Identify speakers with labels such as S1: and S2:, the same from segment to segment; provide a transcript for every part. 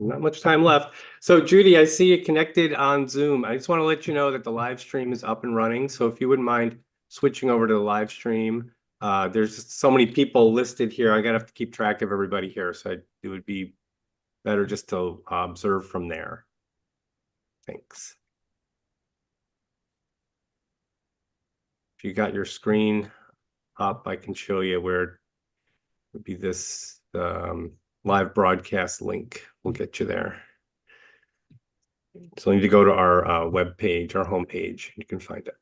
S1: Not much time left. So Judy, I see you connected on Zoom. I just want to let you know that the live stream is up and running. So if you wouldn't mind switching over to the live stream, there's so many people listed here. I'm gonna have to keep track of everybody here. So it would be better just to observe from there. Thanks. If you got your screen up, I can show you where it would be this live broadcast link. We'll get you there. So you need to go to our web page, our homepage. You can find it.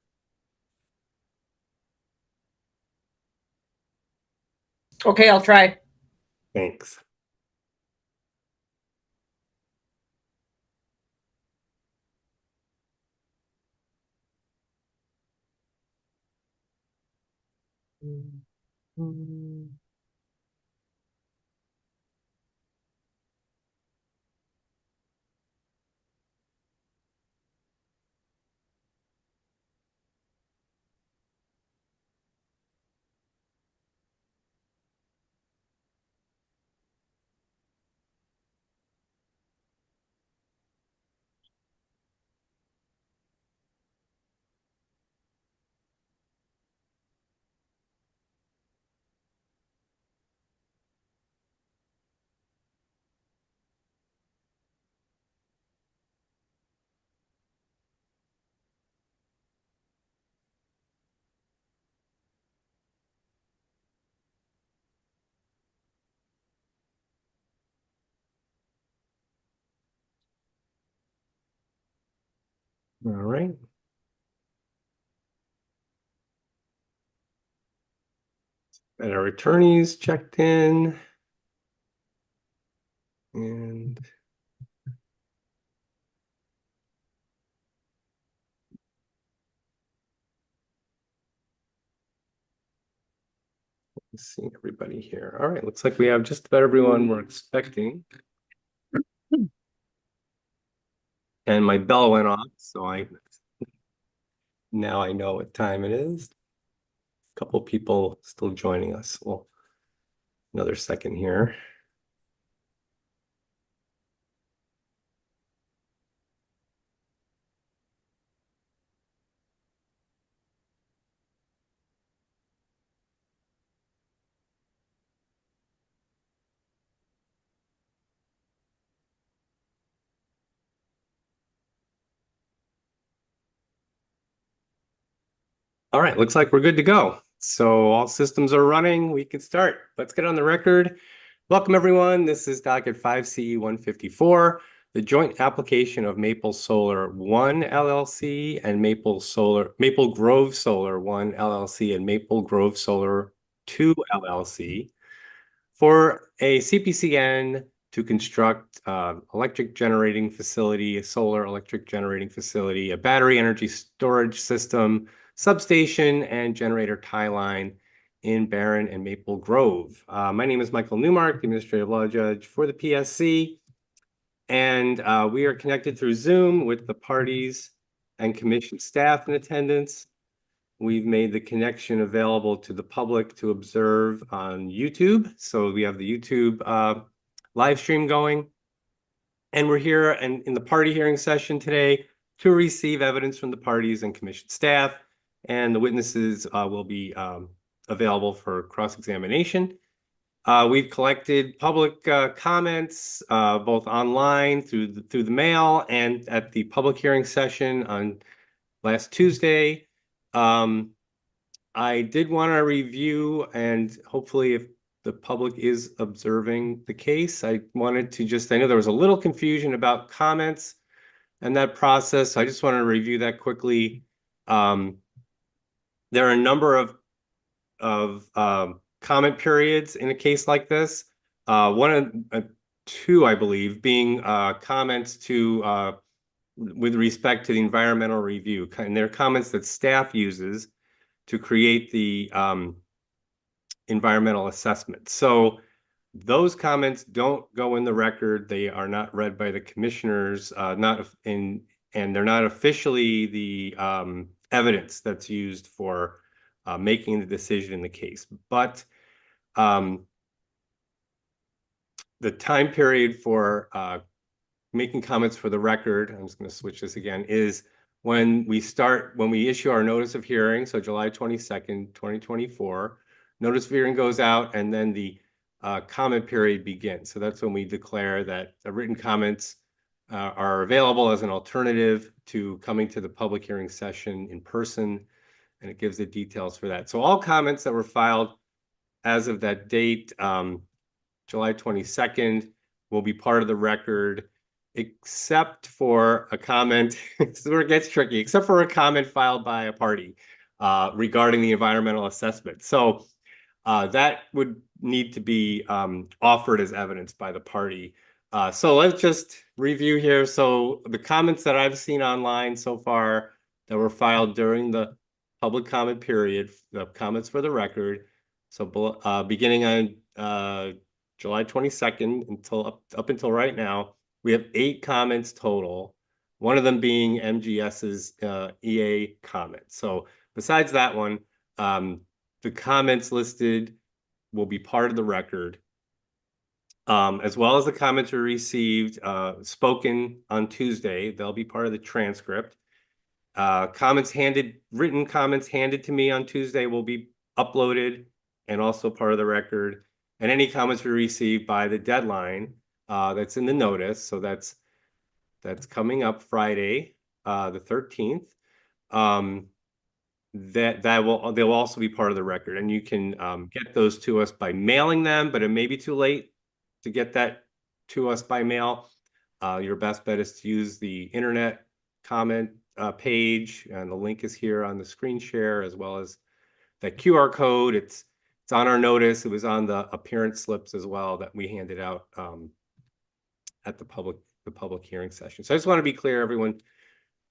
S2: Okay, I'll try.
S1: Thanks. All right. And our attorneys checked in. And let's see everybody here. All right, looks like we have just about everyone we're expecting. And my bell went off, so now I know what time it is. A couple people still joining us. Well, another second here. All right, looks like we're good to go. So all systems are running. We can start. Let's get on the record. Welcome, everyone. This is Docket 5CE 154, the joint application of Maple Solar 1 LLC and Maple Grove Solar 1 LLC and Maple Grove Solar 2 LLC for a CPCN to construct electric generating facility, a solar electric generating facility, a battery energy storage system, substation, and generator tie line in Barron and Maple Grove. My name is Michael Newmark, the Administrative Law Judge for the PSC, and we are connected through Zoom with the parties and commission staff in attendance. We've made the connection available to the public to observe on YouTube. So we have the YouTube live stream going. And we're here in the party hearing session today to receive evidence from the parties and commission staff. And the witnesses will be available for cross-examination. We've collected public comments both online through the mail and at the public hearing session on last Tuesday. I did want to review, and hopefully if the public is observing the case, I wanted to I know there was a little confusion about comments and that process. So I just wanted to review that quickly. There are a number of comment periods in a case like this. One of two, I believe, being comments to with respect to the environmental review, and they're comments that staff uses to create the environmental assessment. So those comments don't go in the record. They are not read by the commissioners, and they're not officially the evidence that's used for making the decision in the case. But the time period for making comments for the record, I'm just going to switch this again, is when we issue our notice of hearing, so July 22nd, 2024, notice of hearing goes out, and then the comment period begins. So that's when we declare that the written comments are available as an alternative to coming to the public hearing session in person, and it gives the details for that. So all comments that were filed as of that date, July 22nd, will be part of the record, except for a comment, this is where it gets tricky, except for a comment filed by a party regarding the environmental assessment. So that would need to be offered as evidence by the party. So let's just review here. So the comments that I've seen online so far that were filed during the public comment period, the comments for the record, so beginning on July 22nd until up until right now, we have 8 comments total, one of them being MGS's EA comment. So besides that one, the comments listed will be part of the record, as well as the comments we received spoken on Tuesday. They'll be part of the transcript. Written comments handed to me on Tuesday will be uploaded and also part of the record. And any comments we receive by the deadline that's in the notice, so that's coming up Friday, the 13th. They'll also be part of the record, and you can get those to us by mailing them, but it may be too late to get that to us by mail. Your best bet is to use the internet comment page, and the link is here on the screen share, as well as that QR code. It's on our notice. It was on the appearance slips as well that we handed out at the public hearing session. So I just want to be clear, everyone,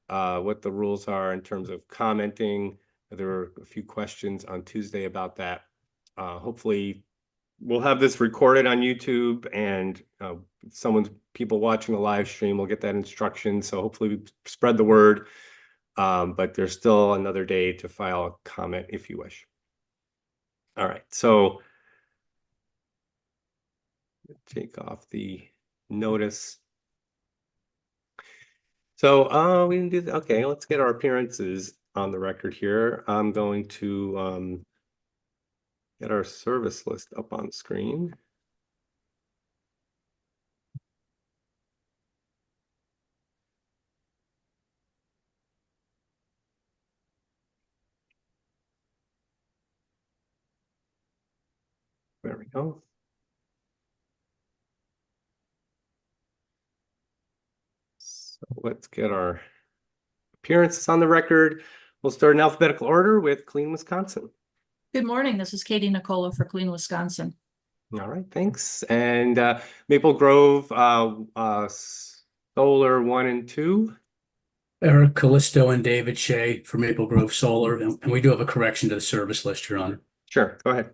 S1: what the rules are in terms of commenting. There were a few questions on Tuesday about that. Hopefully we'll have this recorded on YouTube, and people watching the live stream will get that instruction. So hopefully we spread the word, but there's still another day to file a comment if you wish. All right, so take off the notice. So we didn't do that. Okay, let's get our appearances on the record here. I'm going to get our service list up on screen. There we go. So let's get our appearances on the record. We'll start in alphabetical order with Clean Wisconsin.
S3: Good morning. This is Katie Nicola for Clean Wisconsin.
S1: All right, thanks. And Maple Grove Solar 1 and 2.
S4: Eric Callisto and David Shea for Maple Grove Solar, and we do have a correction to the service list, Your Honor.
S1: Sure, go ahead.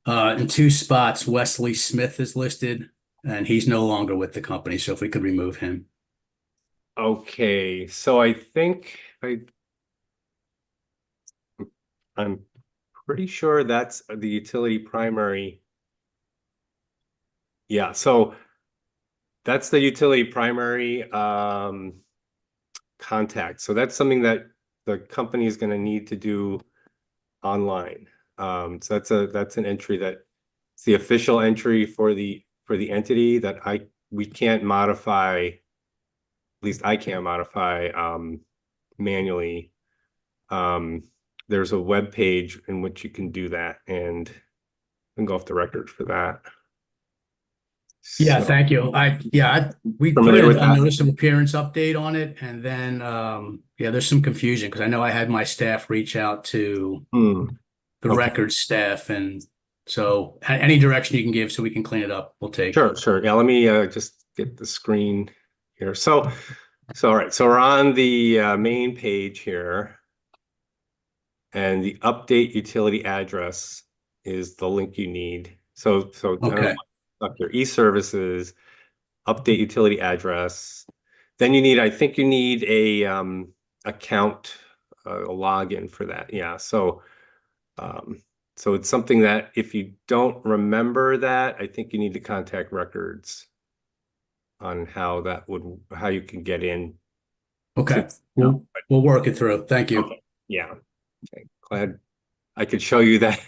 S4: In 2 spots, Wesley Smith is listed, and he's no longer with the company, so if we could remove him.
S1: Okay, so I think I'm pretty sure that's the utility primary. Yeah, so that's the utility primary contact. So that's something that the company is going to need to do online. So that's an entry that's the official entry for the entity that we can't modify. At least I can't modify manually. There's a web page in which you can do that, and I can go off the record for that.
S4: Yeah,
S1: So,
S4: thank you. We put
S1: Familiar with
S4: a
S1: that?
S4: notice of appearance update on it, and then there's some confusion because I know I had my staff reach out to the
S1: Okay.
S4: record staff, and so any direction you can give so we can clean it up, we'll take.
S1: Sure. Yeah, let me just get the screen here. So So, all right, so we're on the main page here. And the update utility address is the link you need. So I don't know,
S4: Okay.
S1: up your e-services, update utility address. Then you need, I think you need a account, a login for that. Yeah. So it's something that if you don't remember that, I think you need to contact records on how you can get in.
S4: Okay. We'll work it through. Thank you.
S1: Okay. Yeah. Okay. Glad I could show you that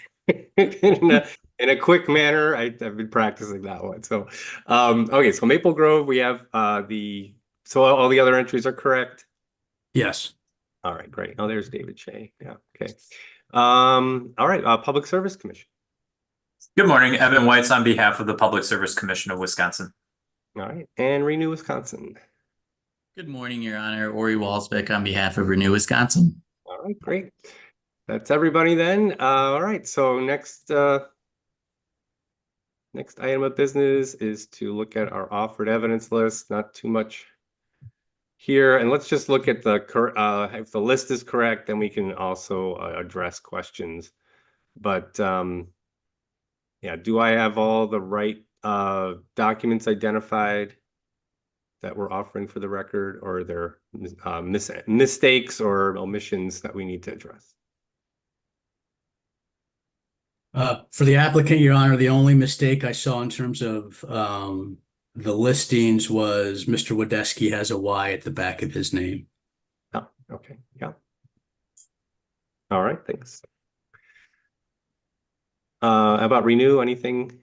S1: in a quick manner. I've been practicing that one. So, okay. So Maple Grove, we have so all the other entries are correct.
S4: Yes.
S1: All right, great. Oh, there's David Shea. Yeah. Okay. All right. Public Service Commission.
S5: Good morning, Evan White's on behalf of the Public Service Commission of Wisconsin.
S1: All right. And Renew Wisconsin.
S6: Good morning, Your Honor. Ori Walsbeck on behalf of Renew Wisconsin.
S1: All right, great. That's everybody then. All right. So next item of business is to look at our offered evidence list. Not too much here, and let's just look at if the list is correct, then we can also address questions. But yeah, do I have all the right documents identified that we're offering for the record, or are there mistakes or omissions that we need to address?
S4: For the applicant, Your Honor, the only mistake I saw in terms of the listings was Mr. Wadesky has a Y at the back of his name.
S1: Oh, okay. Yeah. All right, thanks. How about Renew? Anything?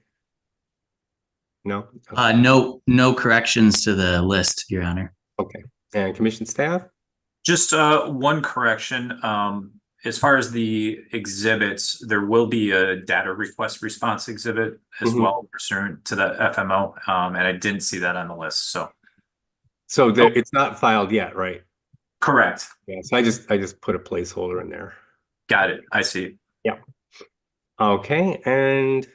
S1: No? Okay.
S6: No corrections to the list, Your Honor.
S1: Okay. And commission staff?
S5: Just one correction. As far as the exhibits, there will be a data request response exhibit as well pursuant to the FMO. And I didn't see that on the list. So
S1: It's not filed yet, right?
S5: correct.
S1: Yeah. So I just put a placeholder in there.
S5: Got it. I see.
S1: Yeah. Okay. And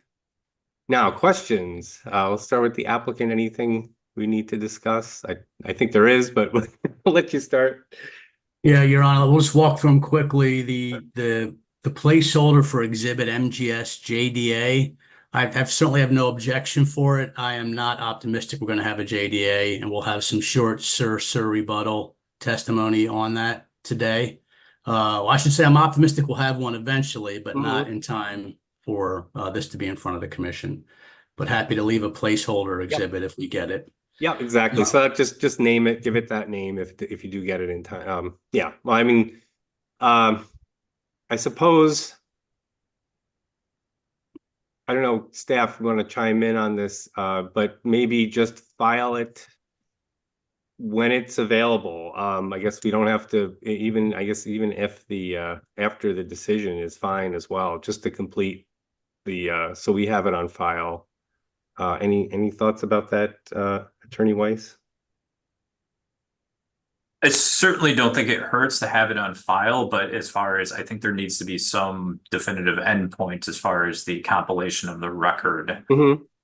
S1: now questions. Let's start with the applicant. Anything we need to discuss? I think there is, but we'll let you start.
S4: Yeah, Your Honor, we'll just walk through them quickly. The placeholder for exhibit MGS JDA, I certainly have no objection for it. I am not optimistic we're going to have a JDA, and we'll have some short sir rebuttal testimony on that today. I should say I'm optimistic we'll have one eventually, but not in time for this to be in front of the commission. But happy to leave a placeholder exhibit if we get it.
S1: Yeah, exactly. So just name it, give it that name if you do get it in time. Yeah. Well, I mean, I suppose, I don't know, staff want to chime in on this, but maybe just file it when it's available. I guess we don't have to even if the after the decision is fine as well, just to complete the so we have it on file. Any thoughts about that, Attorney Weiss?
S5: I certainly don't think it hurts to have it on file, but as far as I think there needs to be some definitive endpoint as far as the compilation of the record.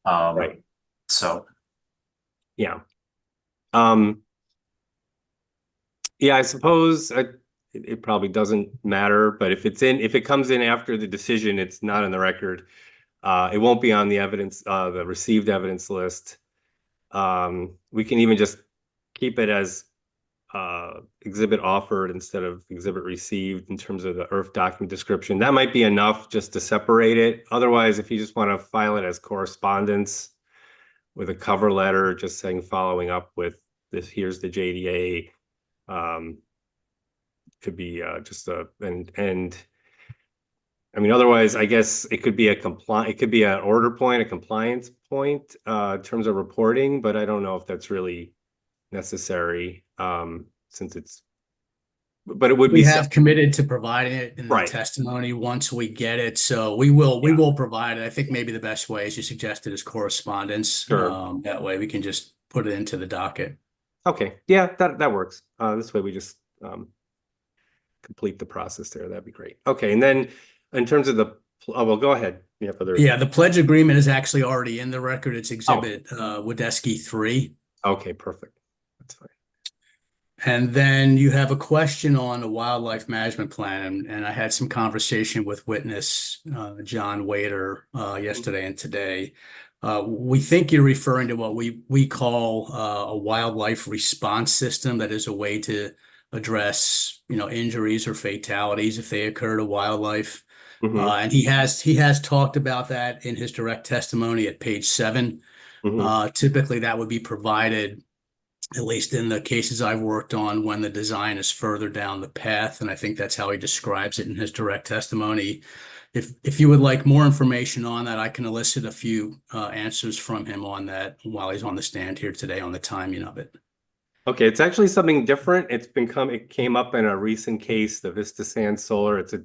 S1: Right.
S5: So
S1: yeah. Yeah, I suppose it probably doesn't matter, but if it comes in after the decision, it's not in the record. It won't be on the evidence, the received evidence list. We can even just keep it as exhibit offered instead of exhibit received in terms of the IRF document description. That might be enough just to separate it. Otherwise, if you just want to file it as correspondence with a cover letter, just saying following up with this, here's the JDA. Could be just and I mean, otherwise, I guess it could be it could be an order point, a compliance point in terms of reporting, but I don't know if that's really necessary since but it would be.
S4: We have committed to providing it in the testimony once we get it, so we will provide it. I think maybe the best way is you suggested is correspondence.
S1: Sure.
S4: That way we can just put it into the docket.
S1: Okay, yeah, that works. This way we just complete the process there. That'd be great. Okay, and then in terms of well, go ahead. Yeah,
S4: the pledge agreement is actually already in the record. It's exhibit Wadesky 3.
S1: Okay, perfect. That's fine.
S4: And then you have a question on a wildlife management plan, and I had some conversation with witness John Wader yesterday and today. We think you're referring to what we call a wildlife response system. That is a way to address, injuries or fatalities if they occur to wildlife.
S1: Mhm,
S4: And he has talked about that in his direct testimony at page 7.
S1: mhm.
S4: Typically, that would be provided, at least in the cases I've worked on, when the design is further down the path, and I think that's how he describes it in his direct testimony. If you would like more information on that, I can elicit a few answers from him on that while he's on the stand here today on the timing of it.
S1: Okay, it's actually something different. It came up in a recent case, the Vista Sand Solar. It's a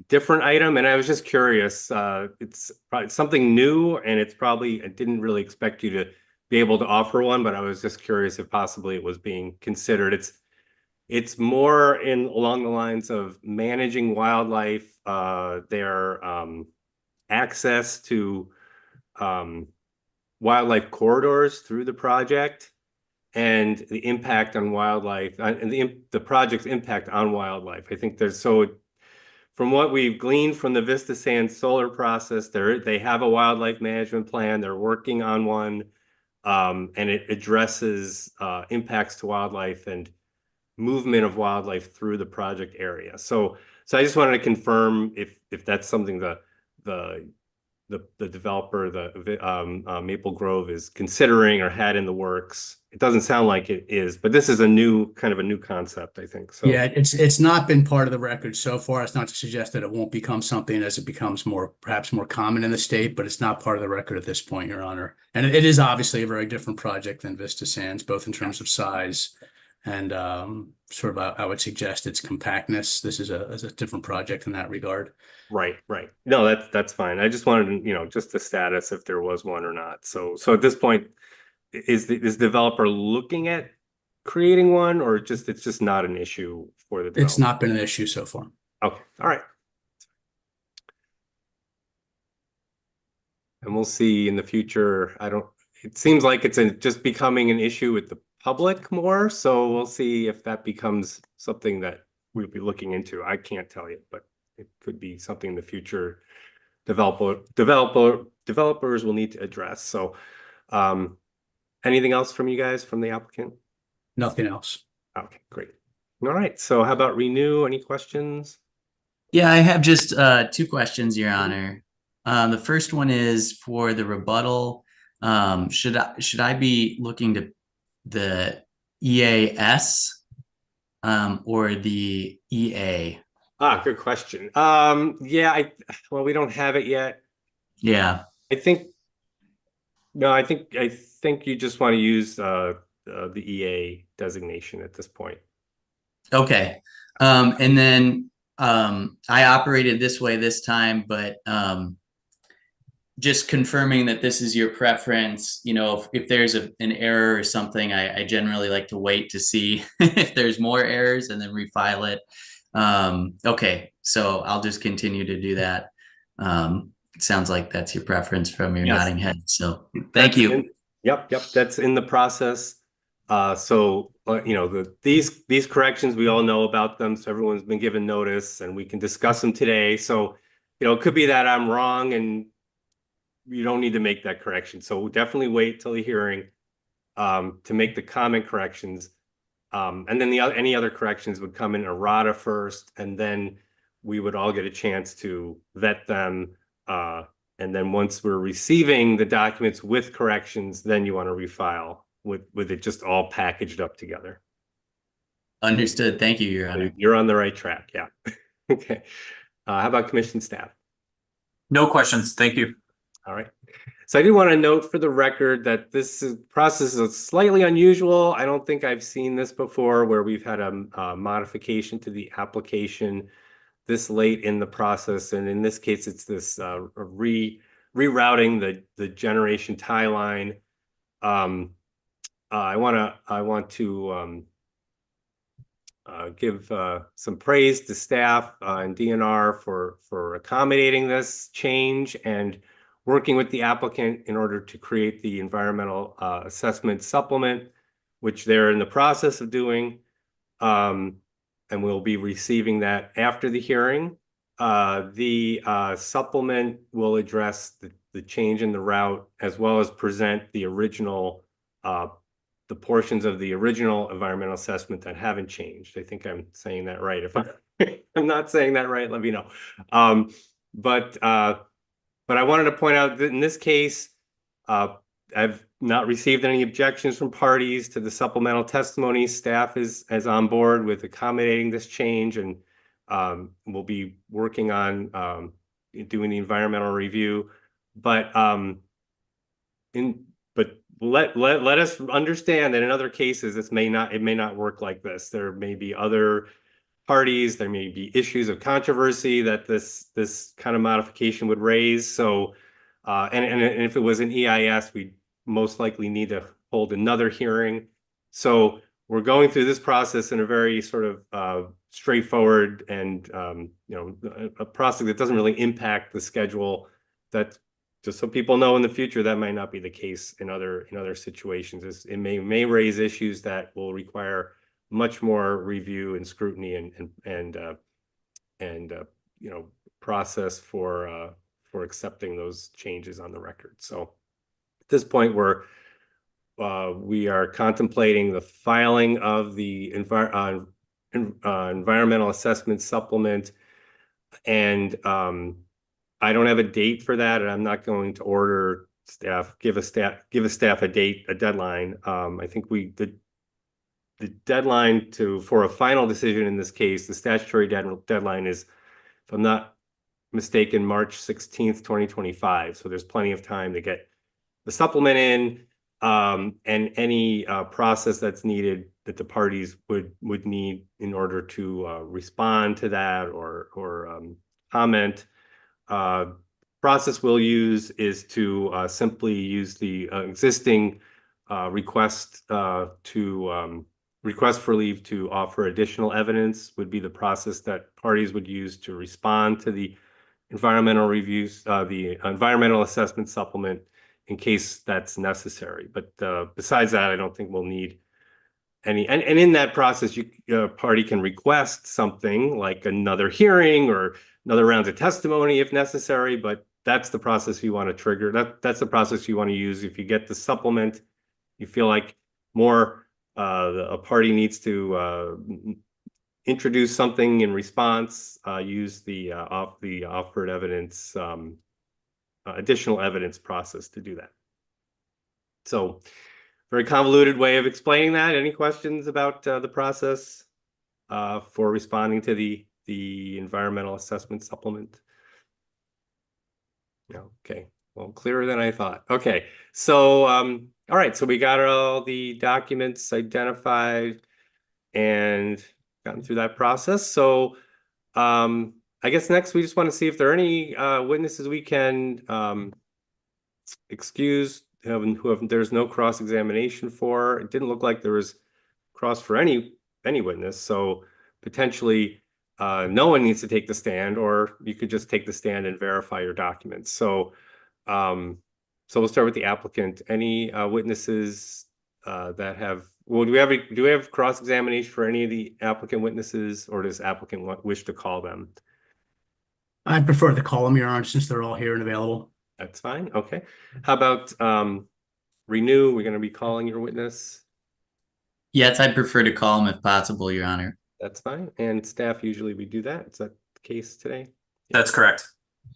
S1: different item, and I was just curious. It's probably something new, and I didn't really expect you to be able to offer one, but I was just curious if possibly it was being considered. It's more along the lines of managing wildlife, their access to wildlife corridors through the project, and the impact on wildlife, and the project's impact on wildlife. I think from what we've gleaned from the Vista Sand Solar process, they have a wildlife management plan. They're working on one, and it addresses impacts to wildlife and movement of wildlife through the project area. So I just wanted to confirm if that's something the developer, Maple Grove, is considering or had in the works. It doesn't sound like it is, but this is a new concept, I think. So
S4: Yeah, it's not been part of the record so far. It's not to suggest that it won't become something as it becomes perhaps more common in the state, but it's not part of the record at this point, Your Honor. And it is obviously a very different project than Vista Sands, both in terms of size and sort of, I would suggest, its compactness. This is a different project in that regard.
S1: Right. No, that's fine. I just wanted to, just the status, if there was one or not. So at this point, is the developer looking at creating one, or it's just not an issue for the developer?
S4: It's not been an issue so far.
S1: Okay. All right. And we'll see in the future. It seems like it's just becoming an issue with the public more. So we'll see if that becomes something that we'll be looking into. I can't tell you, but it could be something in the future developers will need to address. So anything else from you guys, from the applicant?
S4: Nothing else.
S1: Okay, great. All right. So how about Renew? Any questions?
S6: Yeah, I have just 2 questions, Your Honor. The first one is for the rebuttal. Should I be looking to the EAS or the EA?
S1: Good question. Well, we don't have it yet.
S6: Yeah.
S1: I think you just want to use the EA designation at this point.
S6: Okay. And then I operated this way this time, but just confirming that this is your preference. If there's an error or something, I generally like to wait to see if there's more errors and then refile it. Okay, so I'll just continue to do that. It sounds like that's your preference from your nodding head. So thank you.
S1: Yep. That's in the process. These corrections, we all know about them. So everyone's been given notice and we can discuss them today. So, it could be that I'm wrong and you don't need to make that correction. So we'll definitely wait till the hearing to make the comment corrections. And then any other corrections would come in errata first, and then we would all get a chance to vet them. And then once we're receiving the documents with corrections, then you want to refile with it just all packaged up together.
S6: Understood. Thank you, Your Honor.
S1: You're on the right track. Yeah. Okay. How about commission staff?
S5: No questions. Thank you.
S1: All right. So I do want to note for the record that this process is slightly unusual. I don't think I've seen this before, where we've had a modification to the application this late in the process. And in this case, it's this rerouting the generation tie line. I want to give some praise to staff and DNR for accommodating this change and working with the applicant in order to create the environmental assessment supplement, which they're in the process of doing. And we'll be receiving that after the hearing. The supplement will address the change in the route as well as present the original, the portions of the original environmental assessment that haven't changed. I think I'm saying that right. If I'm not saying that right, let me know. But I wanted to point out that in this case, I've not received any objections from parties to the supplemental testimony. Staff is on board with accommodating this change, and we'll be working on doing the environmental review. But let us understand that in other cases, it may not work like this. There may be other parties, there may be issues of controversy that this kind of modification would raise. So, and if it was an EIS, we'd most likely need to hold another hearing. So we're going through this process in a very sort of straightforward and a process that doesn't really impact the schedule. That, just so people know in the future, that might not be the case in other situations. It may raise issues that will require much more review and scrutiny and process for accepting those changes on the record. So at this point, we are contemplating the filing of the environmental assessment supplement, and I don't have a date for that, and I'm not going to order staff give a staff a deadline. I think the deadline for a final decision in this case, the statutory deadline is, if I'm not mistaken, March 16th, 2025. So there's plenty of time to get the supplement in, and any process that's needed that the parties would need in order to respond to that or comment. Process we'll use is to simply use the existing request for leave to offer additional evidence would be the process that parties would use to respond to the environmental reviews, the environmental assessment supplement, in case that's necessary. But besides that, I don't think we'll need any. And in that process, a party can request something like another hearing or another round of testimony if necessary. But that's the process you want to trigger. That's the process you want to use. If you get the supplement, you feel like a party needs to introduce something in response, use the offered evidence, additional evidence process to do that. So, very convoluted way of explaining that. Any questions about the process for responding to the environmental assessment supplement? No. Okay. Well, clearer than I thought. Okay. So, all right. So we got all the documents identified and gotten through that process. So, I guess next we just want to see if there are any witnesses we can excuse who there's no cross-examination for. It didn't look like there was cross for any witness. So potentially no one needs to take the stand, or you could just take the stand and verify your documents. So we'll start with the applicant. Any witnesses that have, well, do we have cross-examination for any of the applicant witnesses, or does applicant wish to call them?
S4: I'd prefer to call them, Your Honor, since they're all here and available.
S1: That's fine. Okay. How about Renew? We're going to be calling your witness.
S6: Yes, I'd prefer to call him if possible, Your Honor.
S1: That's fine. And staff, usually we do that. Is that the case today?
S5: That's correct.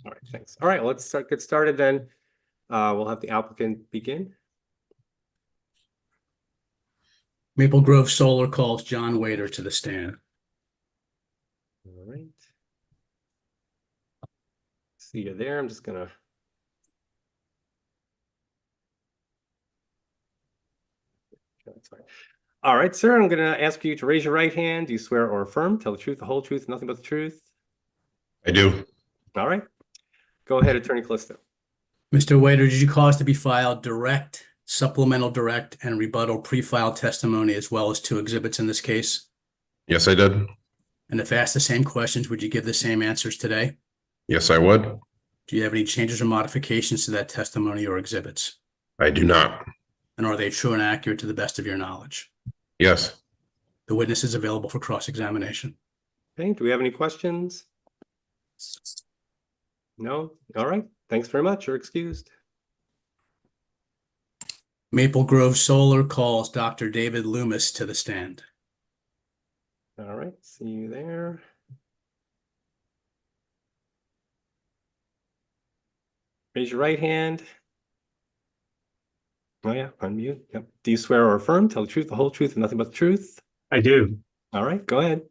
S1: All right, thanks. All right, let's get started then. We'll have the applicant begin.
S4: Maple Grove Solar calls John Wader to the stand.
S1: All right. See you there. I'm just gonna. That's fine. All right, sir. I'm gonna ask you to raise your right hand. Do you swear or affirm? Tell the truth, the whole truth, nothing but the truth.
S7: I do.
S1: All right. Go ahead, Attorney Callisto.
S4: Mr. Wader, did you cause to be filed direct, supplemental direct, and rebuttal pre-filed testimony, as well as 2 exhibits in this case?
S7: Yes, I did.
S4: And if asked the same questions, would you give the same answers today?
S7: Yes, I would.
S4: Do you have any changes or modifications to that testimony or exhibits?
S7: I do not.
S4: And are they true and accurate to the best of your knowledge?
S7: Yes.
S4: The witness is available for cross-examination.
S1: Okay, do we have any questions? No? All right. Thanks very much. You're excused.
S4: Maple Grove Solar calls Dr. David Loomis to the stand.
S1: All right. See you there. Raise your right hand. Oh yeah, unmute. Yep. Do you swear or affirm, tell the truth, the whole truth, and nothing but the truth?
S8: I do.
S1: All right, go ahead.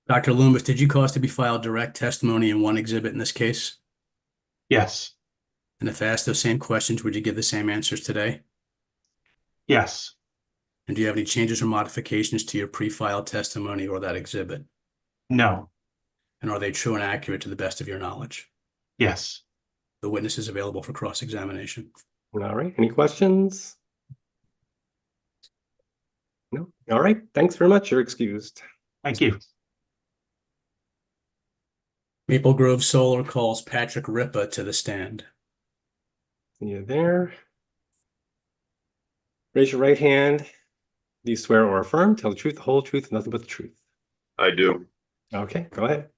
S4: Dr. Loomis, did you cause to be filed direct testimony in one exhibit in this case?
S8: Yes.
S4: And if asked those same questions, would you give the same answers today?
S8: Yes.
S4: And do you have any changes or modifications to your pre-filed testimony or that exhibit?
S8: No.
S4: And are they true and accurate to the best of your knowledge?
S8: Yes.
S4: The witness is available for cross-examination.
S1: All right, any questions? No? All right, thanks very much. You're excused.
S8: Thank you.
S4: Maple Grove Solar calls Patrick Ripa to the stand.
S1: See you there. Raise your right hand. Do you swear or affirm, tell the truth, the whole truth, and nothing but the truth?
S7: I do.
S1: Okay, go ahead.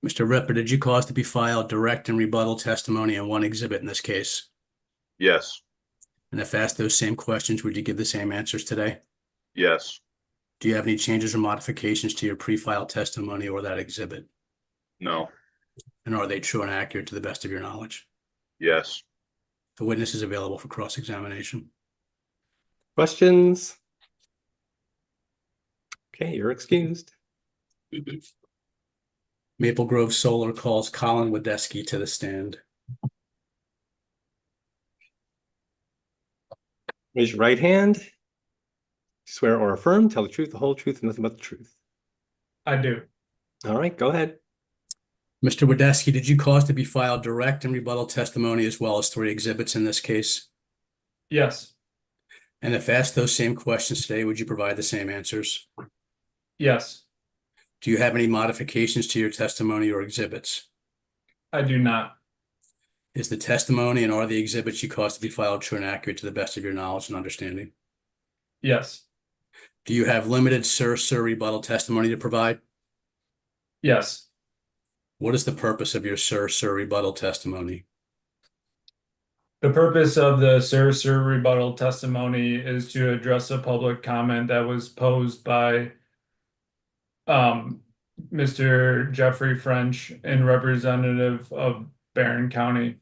S4: Mr. Ripa, did you cause to be filed direct and rebuttal testimony in one exhibit in this case?
S7: Yes.
S4: And if asked those same questions, would you give the same answers today?
S7: Yes.
S4: Do you have any changes or modifications to your pre-filed testimony or that exhibit?
S7: No.
S4: And are they true and accurate to the best of your knowledge?
S7: Yes.
S4: The witness is available for cross-examination.
S1: Questions? Okay, you're excused.
S4: Maple Grove Solar calls Colin Wadesky to the stand.
S1: Raise your right hand. Swear or affirm, tell the truth, the whole truth, and nothing but the truth.
S8: I do.
S1: All right, go ahead.
S4: Mr. Wadesky, did you cause to be filed direct and rebuttal testimony as well as 3 exhibits in this case?
S8: Yes.
S4: And if asked those same questions today, would you provide the same answers?
S8: Yes.
S4: Do you have any modifications to your testimony or exhibits?
S8: I do not.
S4: Is the testimony and are the exhibits you caused to be filed true and accurate to the best of your knowledge and understanding?
S8: Yes.
S4: Do you have limited sir rebuttal testimony to provide?
S8: Yes.
S4: What is the purpose of your sir rebuttal testimony?
S8: The purpose of the sir rebuttal testimony is to address a public comment that was posed by Mr. Jeffrey French and representative of Barron County.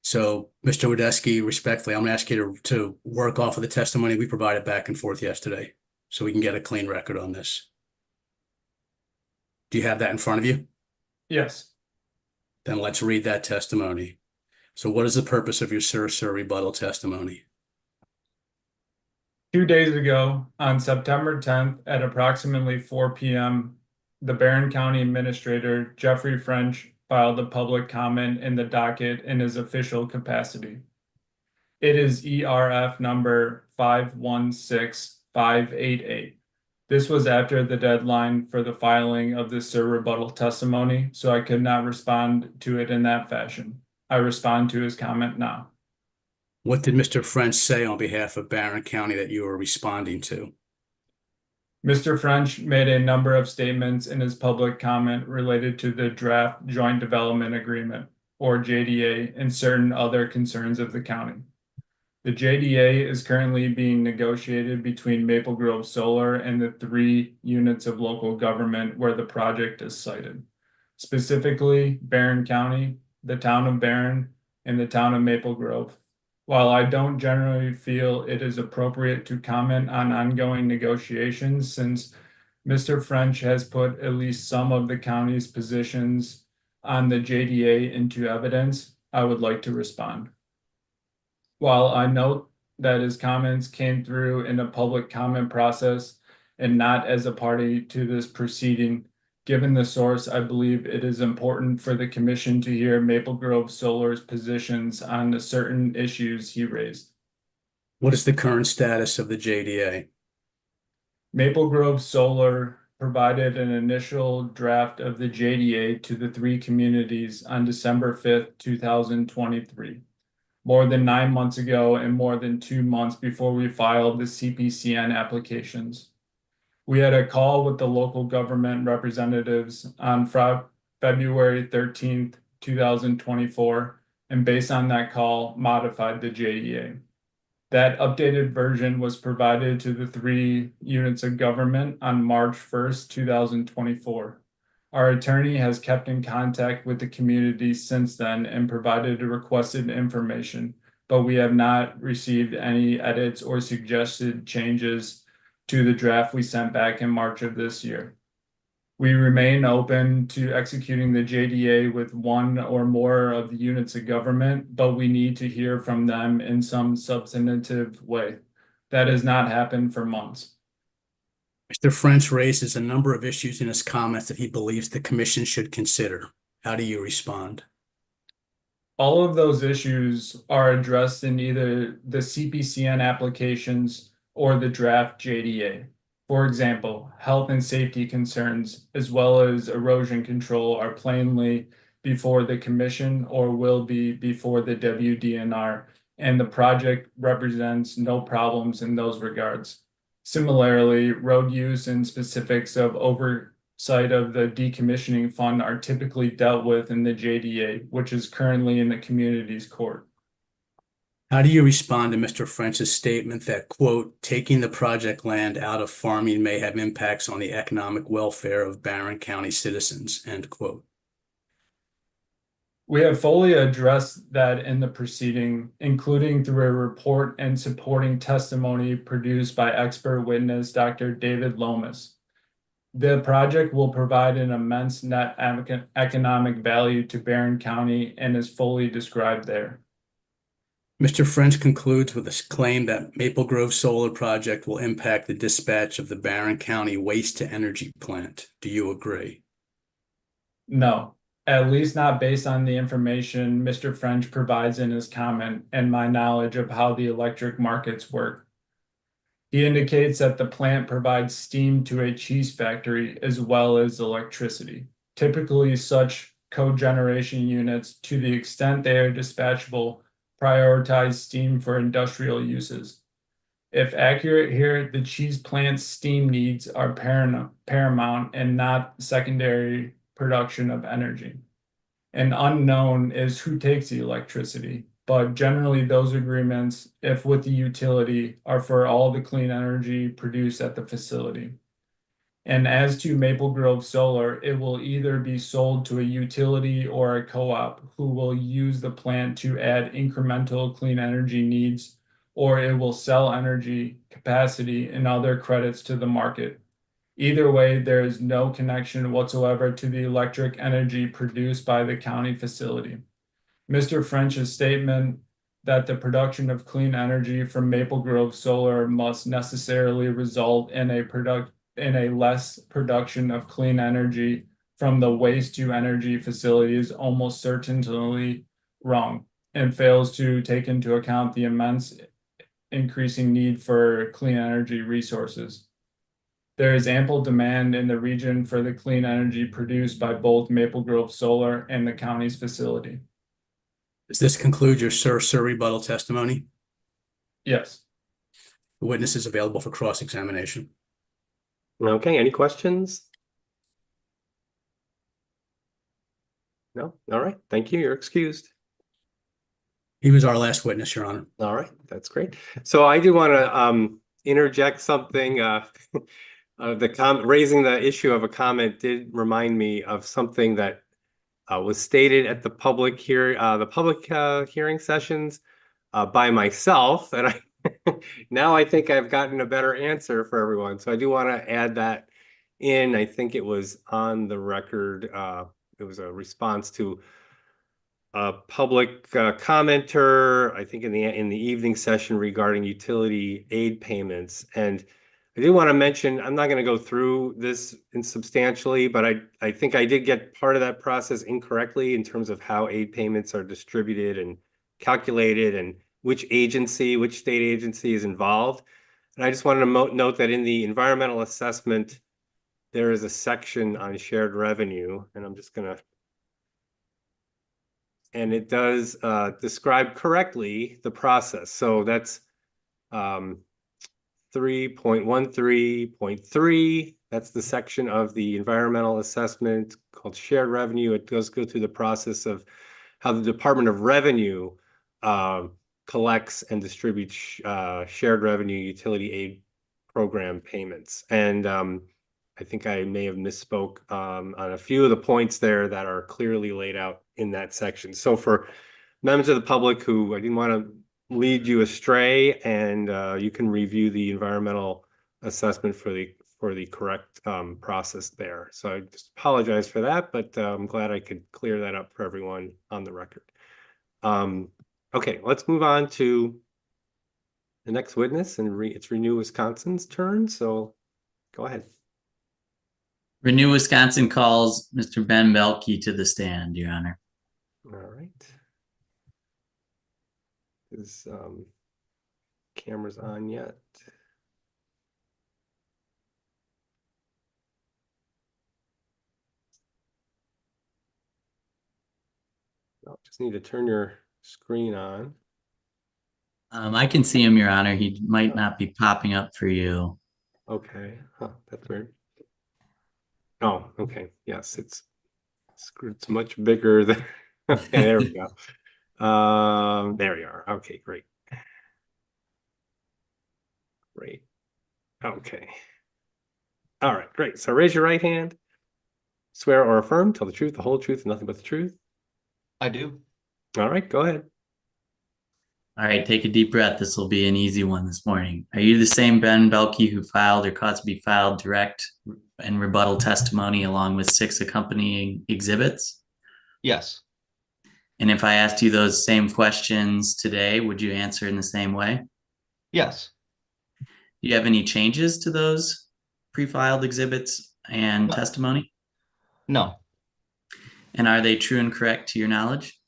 S4: So, Mr. Wadesky, respectfully, I'm going to ask you to work off of the testimony we provided back and forth yesterday so we can get a clean record on this. Do you have that in front of you?
S8: Yes.
S4: Then let's read that testimony. So what is the purpose of your sir rebuttal testimony?
S8: 2 days ago, on September 10th at approximately 4 p.m., the Barron County Administrator, Jeffrey French, filed a public comment in the docket in his official capacity. It is ERF number 516588. This was after the deadline for the filing of this sir rebuttal testimony, so I could not respond to it in that fashion. I respond to his comment now.
S4: What did Mr. French say on behalf of Barron County that you were responding to?
S8: Mr. French made a number of statements in his public comment related to the draft Joint Development Agreement, or JDA, and certain other concerns of the county. The JDA is currently being negotiated between Maple Grove Solar and the 3 units of local government where the project is sited, specifically Barron County, the town of Barron, and the town of Maple Grove. While I don't generally feel it is appropriate to comment on ongoing negotiations, since Mr. French has put at least some of the county's positions on the JDA into evidence, I would like to respond. While I note that his comments came through in a public comment process and not as a party to this proceeding, given the source, I believe it is important for the commission to hear Maple Grove Solar's positions on the certain issues he raised.
S4: What is the current status of the JDA?
S8: Maple Grove Solar provided an initial draft of the JDA to the 3 communities on December 5th, 2023. more than 9 months ago and more than 2 months before we filed the CPCN applications. We had a call with the local government representatives on February 13th, 2024, and based on that call, modified the JDA. That updated version was provided to the 3 units of government on March 1st, 2024. Our attorney has kept in contact with the community since then and provided the requested information, but we have not received any edits or suggested changes to the draft we sent back in March of this year. We remain open to executing the JDA with 1 or more of the units of government, but we need to hear from them in some substantive way. That has not happened for months.
S4: Mr. French raises a number of issues in his comments that he believes the commission should consider. How do you respond?
S8: All of those issues are addressed in either the CPCN applications or the draft JDA. For example, health and safety concerns as well as erosion control are plainly before the commission or will be before the WDNR, and the project represents no problems in those regards. Similarly, road use and specifics of oversight of the decommissioning fund are typically dealt with in the JDA, which is currently in the community's court.
S4: How do you respond to Mr. French's statement that, quote, taking the project land out of farming may have impacts on the economic welfare of Barron County citizens, end quote?
S8: We have fully addressed that in the proceeding, including through a report and supporting testimony produced by expert witness Dr. David Lomas. The project will provide an immense net economic value to Barron County and is fully described there.
S4: Mr. French concludes with a claim that Maple Grove Solar Project will impact the dispatch of the Barron County waste-to-energy plant. Do you agree?
S8: No, at least not based on the information Mr. French provides in his comment and my knowledge of how the electric markets work. He indicates that the plant provides steam to a cheese factory as well as electricity. Typically, such cogeneration units, to the extent they are dispatchable, prioritize steam for industrial uses. If accurate here, the cheese plant's steam needs are paramount and not secondary production of energy. An unknown is who takes the electricity, but generally those agreements, if with the utility, are for all the clean energy produced at the facility. And as to Maple Grove Solar, it will either be sold to a utility or a co-op who will use the plant to add incremental clean energy needs, or it will sell energy capacity and other credits to the market. Either way, there is no connection whatsoever to the electric energy produced by the county facility. Mr. French's statement that the production of clean energy from Maple Grove Solar must necessarily result in a less production of clean energy from the waste to energy facility is almost certainly wrong and fails to take into account the immense increasing need for clean energy resources. There is ample demand in the region for the clean energy produced by both Maple Grove Solar and the county's facility.
S4: Does this conclude your Sir rebuttal testimony?
S8: Yes.
S4: The witness is available for cross-examination.
S1: Okay, any questions? No? All right, thank you. You're excused.
S4: He was our last witness, Your Honor.
S1: All right, that's great. So I do want to interject something. Raising the issue of a comment did remind me of something that was stated at the public hearing sessions by myself, and now I think I've gotten a better answer for everyone. So I do want to add that in. I think it was on the record. It was a response to a public commenter, I think in the evening session regarding utility aid payments. And I do want to mention, I'm not going to go through this substantially, but I think I did get part of that process incorrectly in terms of how aid payments are distributed and calculated and which state agency is involved. And I just wanted to note that in the environmental assessment, there is a section on shared revenue, and I'm just going to and it does describe correctly the process. So that's 3.13.3. That's the section of the environmental assessment called shared revenue. It does go through the process of how the Department of Revenue collects and distributes shared revenue utility aid program payments. And I think I may have misspoke on a few of the points there that are clearly laid out in that section. So for members of the public who I didn't want to lead you astray, and you can review the environmental assessment for the correct process there. So I just apologize for that, but I'm glad I could clear that up for everyone on the record. Okay, let's move on to the next witness, and it's Renew Wisconsin's turn. So go ahead.
S6: Renew Wisconsin calls Mr. Ben Belke to the stand, Your Honor.
S1: All right. Is cameras on yet? No, just need to turn your screen on.
S6: I can see him, Your Honor. He might not be popping up for you.
S1: Okay, that's weird. Oh, okay. Yes, it's much bigger than. Okay, there we go. There we are. Okay, great. Great. Okay. All right, great. So raise your right hand. Swear or affirm, tell the truth, the whole truth, and nothing but the truth.
S9: I do.
S1: All right, go ahead.
S6: All right, take a deep breath. This will be an easy one this morning. Are you the same Ben Belke who filed or caused to be filed direct and rebuttal testimony along with 6 accompanying exhibits?
S9: Yes.
S6: And if I asked you those same questions today, would you answer in the same way?
S9: Yes.
S6: Do you have any changes to those pre-filed exhibits and
S9: No.
S6: testimony?
S9: No.
S6: And are they true and correct to your knowledge?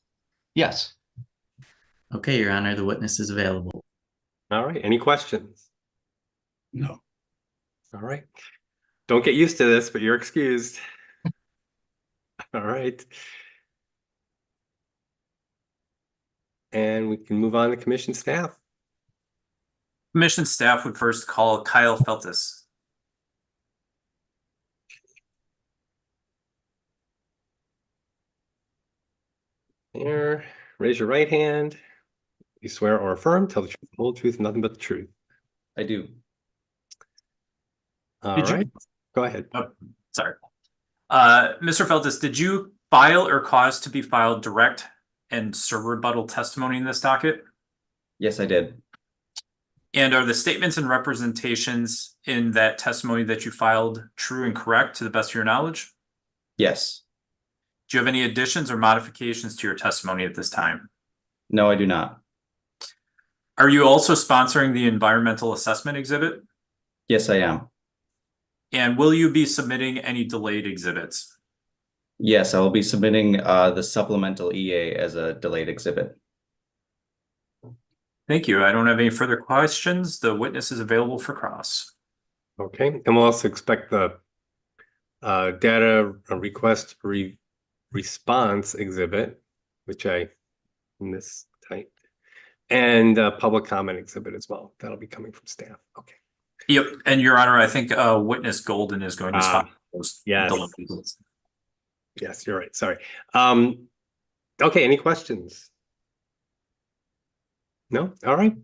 S9: Yes.
S6: Okay, Your Honor, the witness is available.
S1: All right, any questions?
S4: No.
S1: All right. Don't get used to this, but you're excused. All right. And we can move on to commission staff.
S5: Commission staff would first call Kyle Feltis.
S1: There, raise your right hand. You swear or affirm, tell the truth, the whole truth, and nothing but the truth.
S9: I do.
S1: All
S5: Did you-
S1: right, go ahead.
S5: Oh, sorry. Mr. Feltis, did you file or cause to be filed direct and serve rebuttal testimony in this docket?
S9: Yes, I did.
S5: And are the statements and representations in that testimony that you filed true and correct to the best of your knowledge?
S9: Yes.
S5: Do you have any additions or modifications to your testimony at this time?
S9: No, I do not.
S5: Are you also sponsoring the environmental assessment exhibit?
S9: Yes, I am.
S5: And will you be submitting any delayed exhibits?
S9: Yes, I will be submitting the supplemental EA as a delayed exhibit.
S5: Thank you. I don't have any further questions. The witness is available for cross.
S1: Okay, and we'll also expect the data request response exhibit, which I mistyped, and public comment exhibit as well. That'll be coming from staff. Okay.
S5: Yep. And Your Honor, I think witness Golden is going to sponsor those
S1: yes.
S5: delayed exhibits.
S1: Yes, you're right. Sorry. Okay, any questions? No? All right.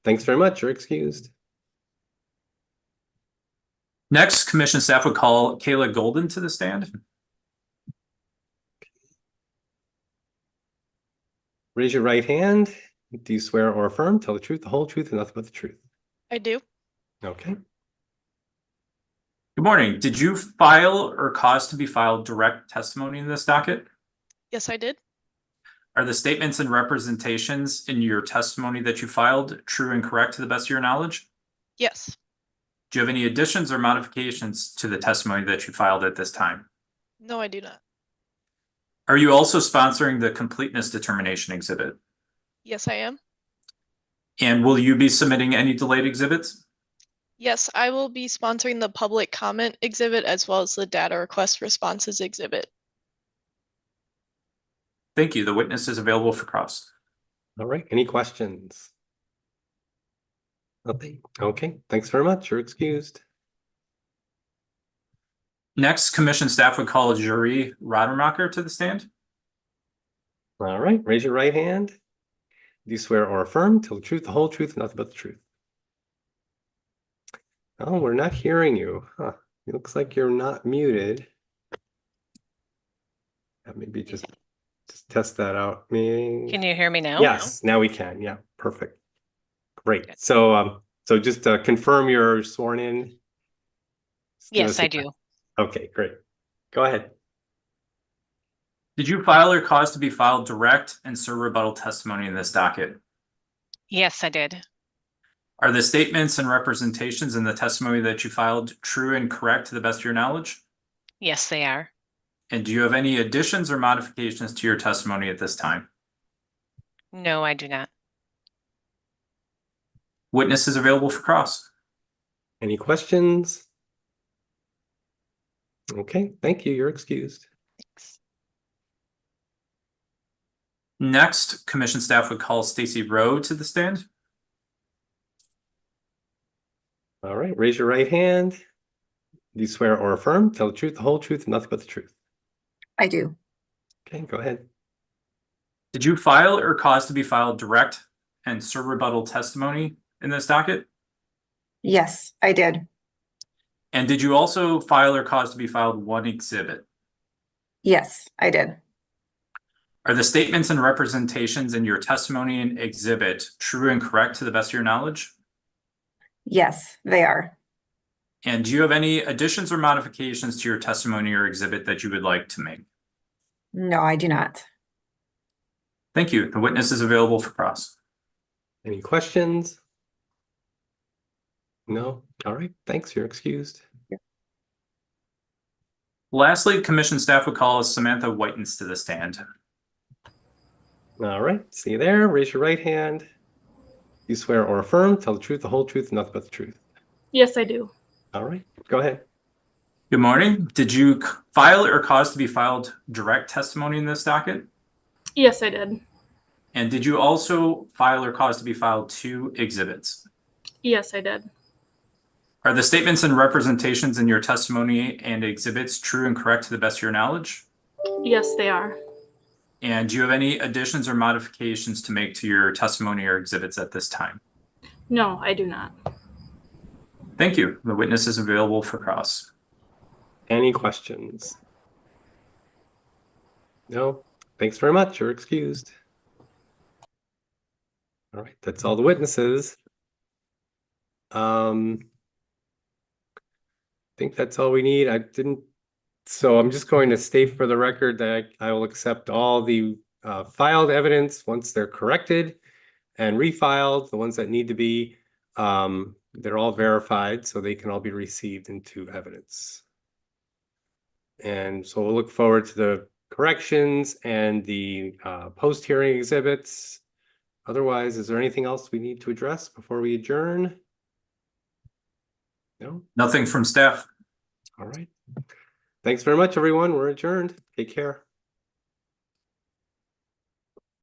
S1: Thanks very much. You're excused.
S5: Next, commission staff would call Kayla Golden to the stand.
S1: Raise your right hand. Do you swear or affirm, tell the truth, the whole truth, and nothing but the truth?
S10: I do.
S1: Okay.
S5: Good morning. Did you file or cause to be filed direct testimony in this docket?
S10: Yes, I did.
S5: Are the statements and representations in your testimony that you filed true and correct to the best of your knowledge?
S10: Yes.
S5: Do you have any additions or modifications to the testimony that you filed at this time?
S10: No, I do not.
S5: Are you also sponsoring the completeness determination exhibit?
S10: Yes, I am.
S5: And will you be submitting any delayed exhibits?
S10: Yes, I will be sponsoring the public comment exhibit as well as the data request responses exhibit.
S5: Thank you. The witness is available for cross.
S1: All right, any questions? Nothing. Okay, thanks very much. You're excused.
S5: Next, commission staff would call Jury Rademacher to the stand.
S1: All right, raise your right hand. Do you swear or affirm, tell the truth, the whole truth, and nothing but the truth? Oh, we're not hearing you. Huh. It looks like you're not muted. Maybe just test that out.
S11: Can you hear me now?
S1: Yes, now we can. Yeah, perfect. Great. So just confirm you're sworn in. Just give
S11: Yes,
S1: us a-
S11: I do.
S1: Okay, great. Go ahead.
S5: Did you file or cause to be filed direct and serve rebuttal testimony in this docket?
S11: Yes, I did.
S5: Are the statements and representations in the testimony that you filed true and correct to the best of your knowledge?
S11: Yes, they are.
S5: And do you have any additions or modifications to your testimony at this time?
S11: No, I do not.
S5: Witness is available for cross.
S1: Any questions? Okay, thank you. You're excused.
S11: Thanks.
S5: Next, commission staff would call Stacy Rowe to the stand.
S1: All right, raise your right hand. Do you swear or affirm, tell the truth, the whole truth, and nothing but the truth?
S2: I do.
S1: Okay, go ahead.
S5: Did you file or cause to be filed direct and serve rebuttal testimony in this docket?
S2: Yes, I did.
S5: And did you also file or cause to be filed one exhibit?
S2: Yes, I did.
S5: Are the statements and representations in your testimony and exhibit true and correct to the best of your knowledge?
S2: Yes, they are.
S5: And do you have any additions or modifications to your testimony or exhibit that you would like to make?
S2: No, I do not.
S5: Thank you. The witness is available for cross.
S1: Any questions? No? All right, thanks. You're excused.
S5: Lastly, commission staff would call Samantha Whitens to the stand.
S1: All right, see you there. Raise your right hand. You swear or affirm, tell the truth, the whole truth, and nothing but the truth?
S12: Yes, I do.
S1: All right, go ahead.
S5: Good morning. Did you file or cause to be filed direct testimony in this docket?
S12: Yes, I did.
S5: And did you also file or cause to be filed two exhibits?
S12: Yes, I did.
S5: Are the statements and representations in your testimony and exhibits true and correct to the best of your knowledge?
S12: Yes, they are.
S5: And do you have any additions or modifications to make to your testimony or exhibits at this time?
S12: No, I do not.
S5: Thank you. The witness is available for cross.
S1: Any questions? No? Thanks very much. You're excused. All right, that's all the witnesses. I think that's all we need. So I'm just going to state for the record that I will accept all the filed evidence once they're corrected and refiled. The ones that need to be, they're all verified, so they can all be received into evidence. And so we'll look forward to the corrections and the post-hearing exhibits. Otherwise, is there anything else we need to address before we adjourn? No?
S5: Nothing from staff.
S1: All right. Thanks very much, everyone. We're adjourned. Take care.